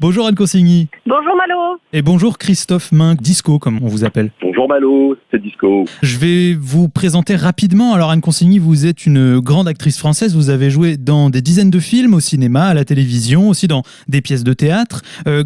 Bonjour Anne Consigny. Bonjour Malo. Et bonjour Christophe Minck, Disco comme on vous appelle. Bonjour Malo, c'est Disco. Je vais vous présenter rapidement. Alors Anne Consigny, vous êtes une grande actrice française. Vous avez joué dans des dizaines de films, au cinéma, à la télévision, aussi dans des pièces de théâtre.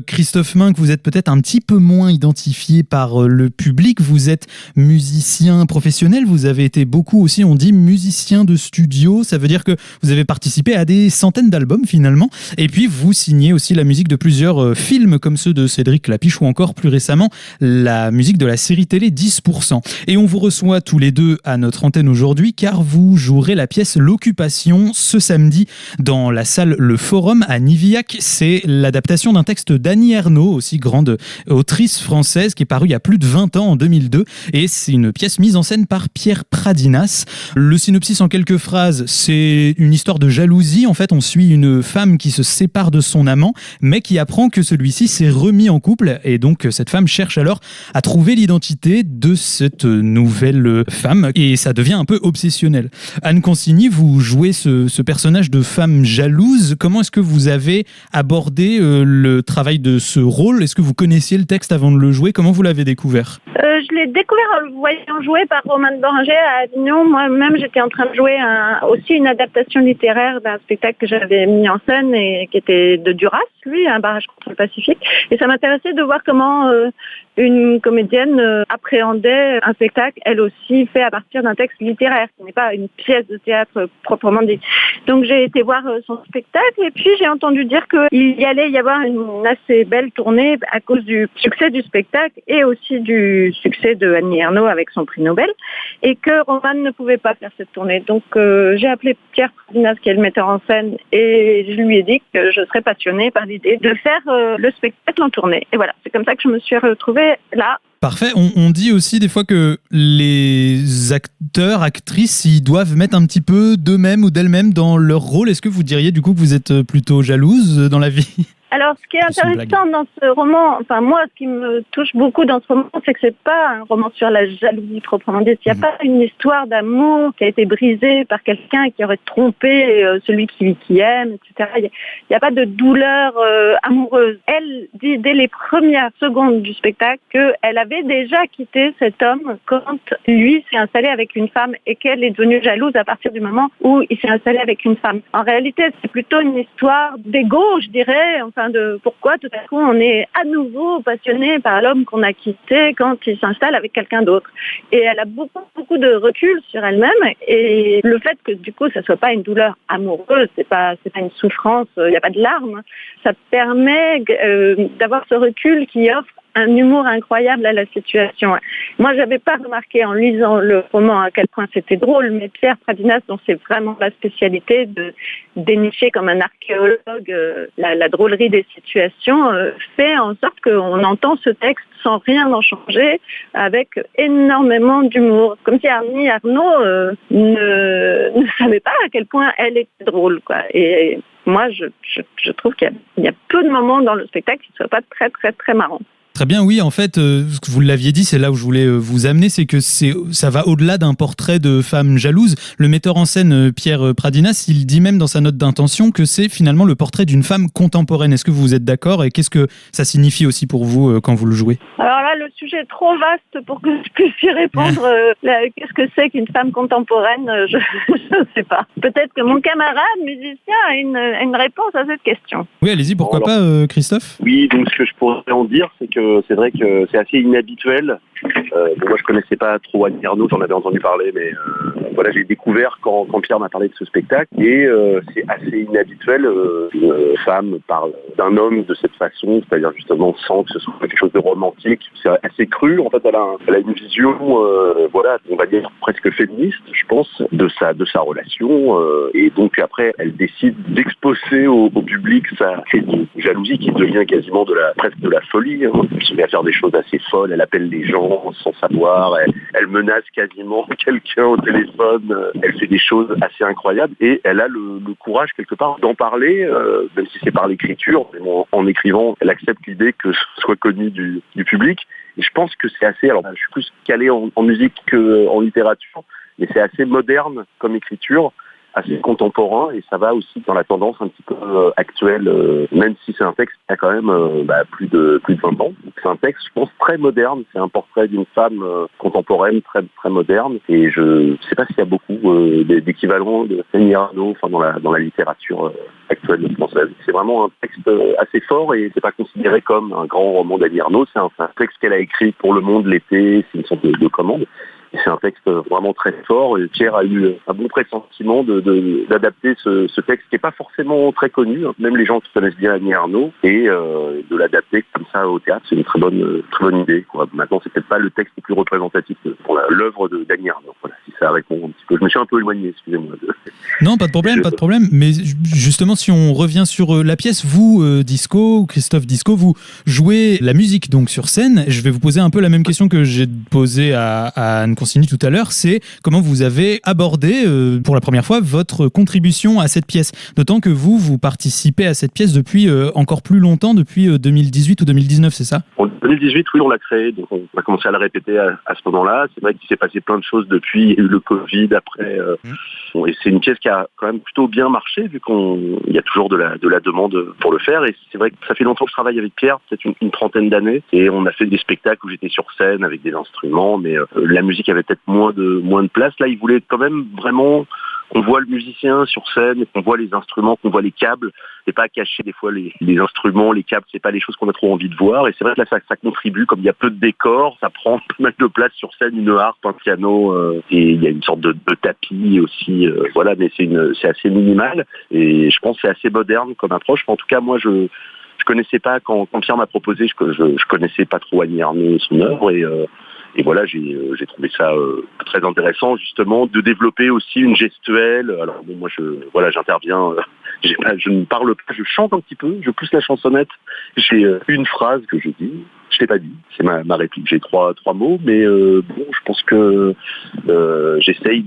Christophe Minck, vous êtes peut-être un petit peu moins identifié par le public. Vous êtes musicien professionnel. Vous avez été beaucoup aussi, on dit, musicien de studio. Ça veut dire que vous avez participé à des centaines d'albums finalement. Et puis vous signez aussi la musique de plusieurs films comme ceux de Cédric Lapiche ou encore plus récemment la musique de la série télé 10%. Et on vous reçoit tous les deux à notre antenne aujourd'hui car vous jouerez la pièce L'Occupation ce samedi dans la salle Le Forum à Nivillac. C'est l'adaptation d'un texte d'Annie Ernaux, aussi grande autrice française qui est parue il y a plus de 20 ans en 2002 et c'est une pièce mise en scène par Pierre Pradinas. Le synopsis en quelques phrases, c'est une histoire de jalousie. En fait, on suit une femme qui se sépare de son amant mais qui apprend que celui-ci s'est remis en couple et donc cette femme cherche alors à trouver l'identité de cette nouvelle femme et ça devient un peu obsessionnel. Anne Consigny, vous jouez ce personnage de femme jalouse. Comment est-ce que vous avez abordé le travail de ce rôle? Est-ce que vous connaissiez le texte avant de le jouer? Comment vous l'avez découvert? Je l'ai découvert en le voyant jouer par Romain de Boringer à Avignon. Moi-même, j'étais en train de jouer aussi une adaptation littéraire d'un spectacle que j'avais mis en scène et qui était de Duras, lui, un barrage contre le Pacifique. Et ça m'intéressait de voir comment une comédienne appréhendait un spectacle, elle aussi, fait à partir d'un texte littéraire, qui n'est pas une pièce de théâtre proprement dit. Donc j'ai été voir son spectacle et puis j'ai entendu dire qu'il y allait y avoir une assez belle tournée à cause du succès du spectacle et aussi du succès de Annie Ernaux avec son prix Nobel et que Roman ne pouvait pas faire cette tournée. Donc j'ai appelé Pierre Pradinas qui est le metteur en scène et je lui ai dit que je serais passionnée par l'idée de faire le spectacle en tournée. Et voilà, c'est comme ça que je me suis retrouvée là. Parfait. On dit aussi des fois que les acteurs, actrices, ils doivent mettre un petit peu d'eux-mêmes ou d'elles-mêmes dans leur rôle. Est-ce que vous diriez du coup que vous êtes plutôt jalouse dans la vie ? Alors, ce qui est intéressant dans ce roman, enfin moi, ce qui me touche beaucoup dans ce roman, c'est que c'est pas un roman sur la jalousie proprement dit. Il n'y a pas une histoire d'amour qui a été brisée par quelqu'un qui aurait trompé celui qui aime, etc. Il n'y a pas de douleur amoureuse. Elle dit dès les premières secondes du spectacle qu'elle avait déjà quitté cet homme quand lui s'est installé avec une femme et qu'elle est devenue jalouse à partir du moment où il s'est installé avec une femme. En réalité, c'est plutôt une histoire d'égo, je dirais, de pourquoi tout à coup on est à nouveau passionné par l'homme qu'on a quitté quand il s'installe avec quelqu'un d'autre. Et elle a beaucoup de recul sur elle-même et le fait que du coup ça soit pas une douleur amoureuse, c'est pas une souffrance, il n'y a pas de larmes, ça permet d'avoir ce recul qui offre un humour incroyable à la situation. Moi, j'avais pas remarqué en lisant le roman à quel point c'était drôle, mais Pierre Pradinas, dont c'est vraiment la spécialité de dénicher comme un archéologue la drôlerie des situations, fait en sorte qu'on entend ce texte sans rien en changer, avec énormément d'humour. Comme si Annie Ernaux ne savait pas à quel point elle était drôle, quoi. Et moi, je trouve qu'il y a peu de moments dans le spectacle qui ne soient pas très, très, très marrants. Très bien, oui, en fait, ce que vous l'aviez dit, c'est là où je voulais vous amener, c'est que ça va au-delà d'un portrait de femme jalouse. Le metteur en scène, Pierre Pradinas, il dit même dans sa note d'intention que c'est finalement le portrait d'une femme contemporaine. Est-ce que vous êtes d'accord et qu'est-ce que ça signifie aussi pour vous quand vous le jouez ? Alors là, le sujet est trop vaste pour que je puisse y répondre. Qu'est-ce que c'est qu'une femme contemporaine ? Je ne sais pas. Peut-être que mon camarade musicien a une réponse à cette question. Oui, allez-y, pourquoi pas, Christophe ? Oui, donc ce que je pourrais en dire, c'est que c'est vrai que c'est assez inhabituel. Moi, je connaissais pas trop Annie Ernaux, j'en avais entendu parler, mais voilà, j'ai découvert quand Pierre m'a parlé de ce spectacle. Et c'est assez inhabituel qu'une femme parle d'un homme de cette façon, c'est-à-dire justement sans que ce soit quelque chose de romantique. C'est assez cru. En fait, elle a une vision, voilà, on va dire presque féministe, je pense, de sa relation. Et donc après, elle décide d'exposer au public sa jalousie qui devient quasiment presque de la folie. Hein. Elle se met à faire des choses assez folles. Elle appelle les gens sans savoir. Elle menace quasiment quelqu'un au téléphone. Elle fait des choses assez incroyables et elle a le courage quelque part d'en parler, même si c'est par l'écriture. Mais bon, en écrivant, elle accepte l'idée que ce soit connu du public. Et je pense que c'est assez... Alors, je suis plus calé en musique qu'en littérature, mais c'est assez moderne comme écriture. assez contemporain et ça va aussi dans la tendance un petit peu actuelle, même si c'est un texte qui a quand même plus de 20 ans. C'est un texte, je pense, très moderne. C'est un portrait d'une femme contemporaine très très moderne et je sais pas s'il y a beaucoup d'équivalents de Annie Ernaux dans la littérature actuelle française. C'est vraiment un texte assez fort et c'est pas considéré comme un grand roman d'Annie Ernaux. C'est un texte qu'elle a écrit pour Le Monde l'été. C'est une sorte de commande. Et c'est un texte vraiment très fort et Pierre a eu un bon pressentiment d'adapter ce texte qui n'est pas forcément très connu, hein, même les gens qui connaissent bien Annie Ernaux, et de l'adapter comme ça au théâtre, c'est une très bonne idée, quoi. Maintenant, c'est peut-être pas le texte le plus représentatif pour l'œuvre d'Annie Ernaux. Voilà, si ça répond un petit peu. Je me suis un peu éloigné, excusez-moi. Non, pas de problème. Mais justement, si on revient sur la pièce, vous, Christophe Disco, vous jouez la musique donc sur scène. Je vais vous poser un peu la même question que j'ai posée à Anne Consigny tout à l'heure, c'est comment vous avez abordé pour la première fois votre contribution à cette pièce. D'autant que vous participez à cette pièce depuis encore plus longtemps, depuis 2018 ou 2019, c'est ça ? En 2018, oui, on l'a créé, donc on a commencé à la répéter à ce moment-là. C'est vrai qu'il s'est passé plein de choses depuis, il y a eu le Covid après. Et c'est une pièce qui a quand même plutôt bien marché, vu qu'il y a toujours de la demande pour le faire. Et c'est vrai que ça fait longtemps que je travaille avec Pierre, peut-être une trentaine d'années. Et on a fait des spectacles où j'étais sur scène avec des instruments, mais la musique avait peut-être moins de place. Là, il voulait quand même vraiment qu'on voit le musicien sur scène, qu'on voit les instruments, qu'on voit les câbles, et pas cacher des fois les instruments, les câbles, c'est pas les choses qu'on a trop envie de voir. Et c'est vrai que là, ça contribue, comme il y a peu de décors, ça prend pas mal de place sur scène, une harpe, un piano, et il y a une sorte de tapis aussi, voilà, mais c'est assez minimal, et je pense que c'est assez moderne comme approche. En tout cas, moi, je connaissais pas, quand Pierre m'a proposé, je connaissais pas trop Annie Ernaux et son œuvre, et voilà, j'ai trouvé ça très intéressant, justement, de développer aussi une gestuelle. Alors bon, moi, j'interviens, je ne parle pas, je chante un petit peu, je pousse la chansonnette. J'ai une phrase que je dis, je t'ai pas dit, c'est ma réplique. J'ai trois mots, mais bon, je pense que j'essaye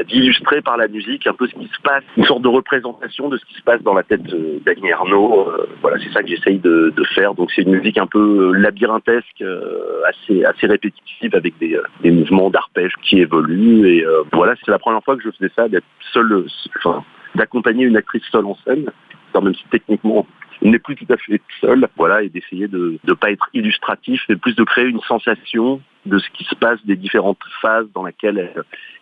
d'illustrer par la musique un peu ce qui se passe, une sorte de représentation de ce qui se passe dans la tête d'Annie Ernaux. Voilà, c'est ça que j'essaye de faire. Donc c'est une musique un peu labyrinthesque, assez répétitive, avec des mouvements d'arpège qui évoluent. Et voilà, c'est la première fois que je faisais ça, d'être seul, d'accompagner une actrice seule en scène, même si techniquement on n'est plus tout à fait seul, voilà, et d'essayer de ne pas être illustratif, mais plus de créer une sensation de ce qui se passe, des différentes phases dans lesquelles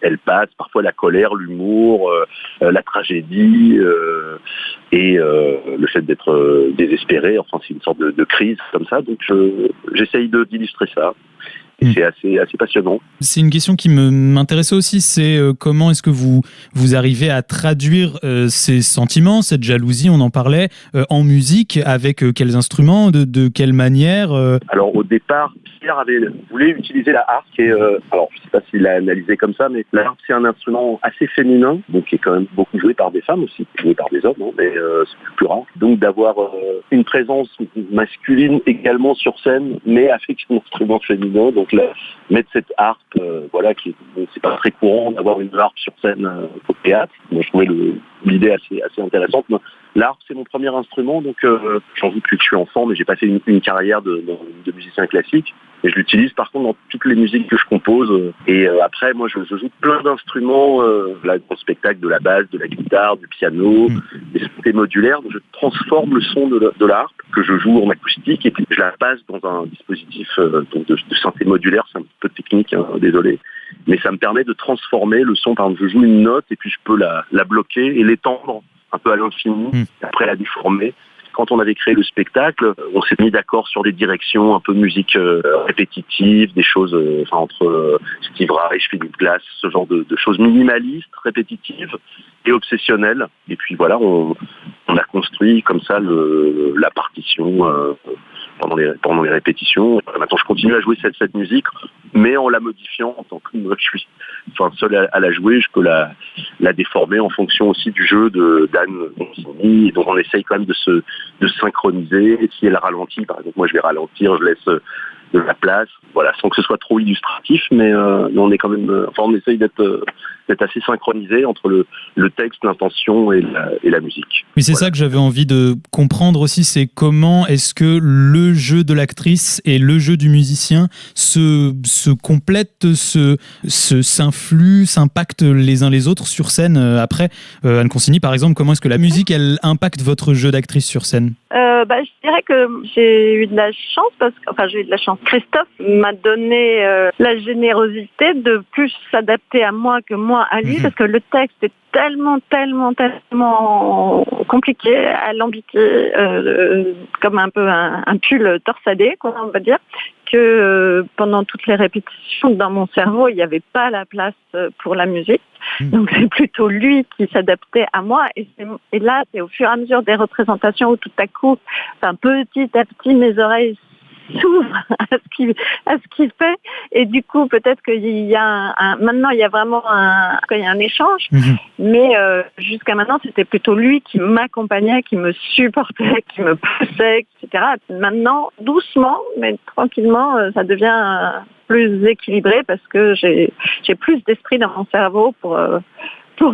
elle passe, parfois la colère, l'humour, la tragédie, et le fait d'être désespéré, enfin c'est une sorte de crise comme ça, donc j'essaye d'illustrer ça. Et c'est assez passionnant. C'est une question qui m'intéressait aussi, c'est comment est-ce que vous arrivez à traduire ces sentiments, cette jalousie, on en parlait, en musique, avec quels instruments, de quelle manière Alors au départ, Pierre voulait utiliser la harpe, et alors je ne sais pas s'il l'a analysé comme ça, mais la harpe c'est un instrument assez féminin, donc qui est quand même beaucoup joué par des femmes aussi, joué par des hommes, hein, mais c'est plus rare. Donc d'avoir une présence masculine également sur scène, mais avec un instrument féminin, donc là, mettre cette harpe, c'est pas très courant d'avoir une harpe sur scène au théâtre. Moi, je trouvais l'idée assez intéressante. L'harpe, c'est mon premier instrument, donc j'en joue depuis que je suis enfant, mais j'ai pas fait une carrière de musicien classique. Et je l'utilise par contre dans toutes les musiques que je compose. Et après, moi, je joue plein d'instruments, là, dans le spectacle, de la basse, de la guitare, du piano, des synthés modulaires. Donc je transforme le son de la harpe que je joue en acoustique et puis je la passe dans un dispositif donc de synthé modulaire. C'est un peu technique, hein, désolé. Mais ça me permet de transformer le son. Par exemple, je joue une note et puis je peux la bloquer et l'étendre un peu à l'infini, et après la déformer. Quand on avait créé le spectacle, on s'est mis d'accord sur des directions un peu musique répétitive, des choses entre Steve Reich, Philippe Glass, ce genre de choses minimalistes, répétitives et obsessionnelles. Et puis voilà, on a construit comme ça la partition pendant les répétitions. Maintenant, je continue à jouer cette musique, mais en la modifiant en tant que moi, je suis seul à la jouer, je peux la déformer en fonction aussi du jeu d'Anne Consigny. Donc on essaye quand même de synchroniser. Et si elle ralentit, par exemple, moi je vais ralentir, je laisse de la place, voilà, sans que ce soit trop illustratif, mais on est quand même, on essaye d'être d'être assez synchronisé entre le texte, l'intention et la musique. Oui, c'est ça que j'avais envie de comprendre aussi, c'est comment est-ce que le jeu de l'actrice et le jeu du musicien se complètent, s'influent, s'impactent les uns les autres sur scène. Après, Anne Consigny, par exemple, comment est-ce que la musique, elle impacte votre jeu d'actrice sur scène ? Je dirais que j'ai eu de la chance j'ai eu de la chance. Christophe m'a donné la générosité de plus s'adapter à moi que moi à lui, parce que le texte est tellement compliqué, alambiqué, comme un peu un pull torsadé, quoi, on va dire, que pendant toutes les répétitions, dans mon cerveau, il n'y avait pas la place pour la musique. Donc c'est plutôt lui qui s'adaptait à moi, et là c'est au fur et à mesure des représentations où tout à coup, petit à petit, mes oreilles s'ouvrent à ce qu'il fait, et du coup peut-être qu'il y a maintenant il y a vraiment un échange, mais jusqu'à maintenant c'était plutôt lui qui m'accompagnait, qui me supportait, qui me poussait, etc. Maintenant doucement mais tranquillement ça devient plus équilibré, parce que j'ai plus d'esprit dans mon cerveau pour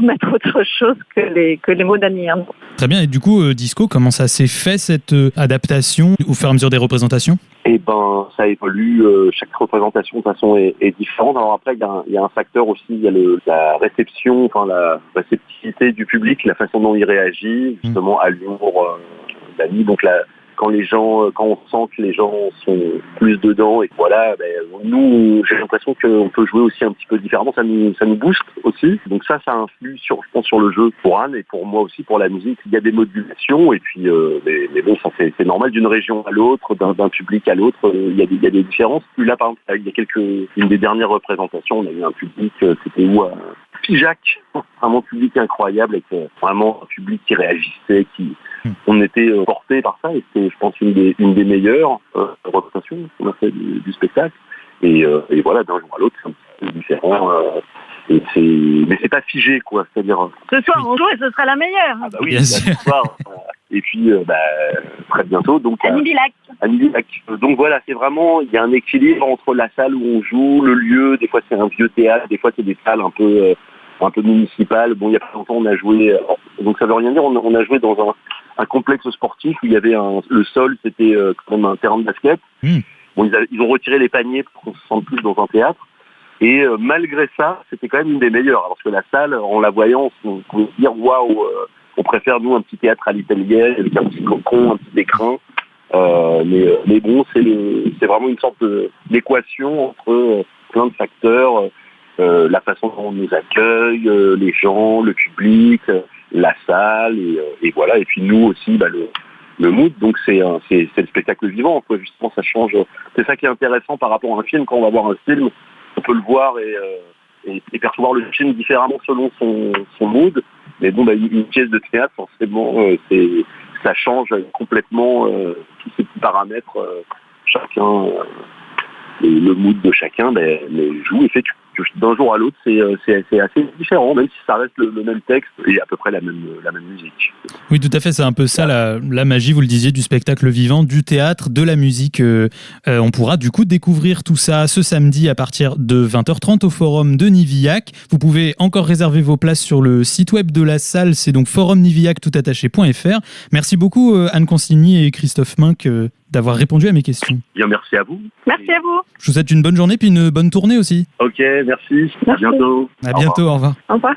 mettre autre chose que les mots d'Annie Ernaux. Très bien, et du coup, Disco, comment ça s'est fait cette adaptation au fur et à mesure des représentations ? Ça évolue, chaque représentation de toute façon est différente. Alors après, il y a un facteur aussi, il y a la réception, la réceptivité du public, la façon dont il réagit justement à l'humour d'Annie. Donc quand on sent que les gens sont plus dedans, et voilà, nous, j'ai l'impression qu'on peut jouer aussi un petit peu différemment, ça nous booste aussi. Donc ça influe je pense, sur le jeu pour Anne et pour moi aussi, pour la musique. Il y a des modulations, et puis, mais bon, ça c'est normal d'une région à l'autre, d'un public à l'autre, il y a des différences. Puis là, par exemple, une des dernières représentations, on a eu un public, c'était où Figeac, vraiment un public incroyable, avec vraiment un public qui réagissait, on était porté par ça, et c'était, je pense, une des meilleures représentations qu'on a fait du spectacle. Et voilà, d'un jour à l'autre, c'est un petit peu différent. Mais c'est pas figé, quoi. C'est-à-dire. Ce soir, on joue et ce sera la meilleure. Ah bah oui, ce soir. Et puis, très bientôt. Donc, Annie Bilac. Donc voilà, c'est vraiment, il y a un équilibre entre la salle où on joue, le lieu. Des fois, c'est un vieux théâtre, des fois, c'est des salles un peu municipales. Bon, il y a pas longtemps, on a joué. Donc ça veut rien dire. On a joué dans un complexe sportif où il y avait le sol, c'était quand même un terrain de basket. Bon, ils ont retiré les paniers pour qu'on se sente plus dans un théâtre. Et malgré ça, c'était quand même une des meilleures. Parce que la salle, en la voyant, on pouvait se dire waouh, on préfère nous un petit théâtre à l'italienne avec un petit cocon, un petit écrin. Mais bon, c'est vraiment une sorte d'équation entre plein de facteurs. La façon dont on nous accueille, les gens, le public, la salle, et voilà. Et puis nous aussi, le mood. Donc c'est le spectacle vivant, quoi. Justement, ça change. C'est ça qui est intéressant par rapport à un film. Quand on va voir un film, on peut le voir et percevoir le film différemment selon son mood. Mais bon, une pièce de théâtre, forcément, ça change complètement tous ces petits paramètres. Chacun, le mood de chacun, joue et fait que d'un jour à l'autre, c'est assez différent, même si ça reste le même texte et à peu près la même musique. Oui, tout à fait, c'est un peu ça la magie, vous le disiez, du spectacle vivant, du théâtre, de la musique. On pourra du coup découvrir tout ça ce samedi à partir de 20h30 au Forum de Nivillac. Vous pouvez encore réserver vos places sur le site web de la salle, c'est donc forumnivillac.fr. Merci beaucoup Anne Consigny et Christophe Minck d'avoir répondu à mes questions. Bien, merci à vous. Merci à vous. Je vous souhaite une bonne journée puis une bonne tournée aussi. Ok, merci. À bientôt. À bientôt, au revoir. Au revoir.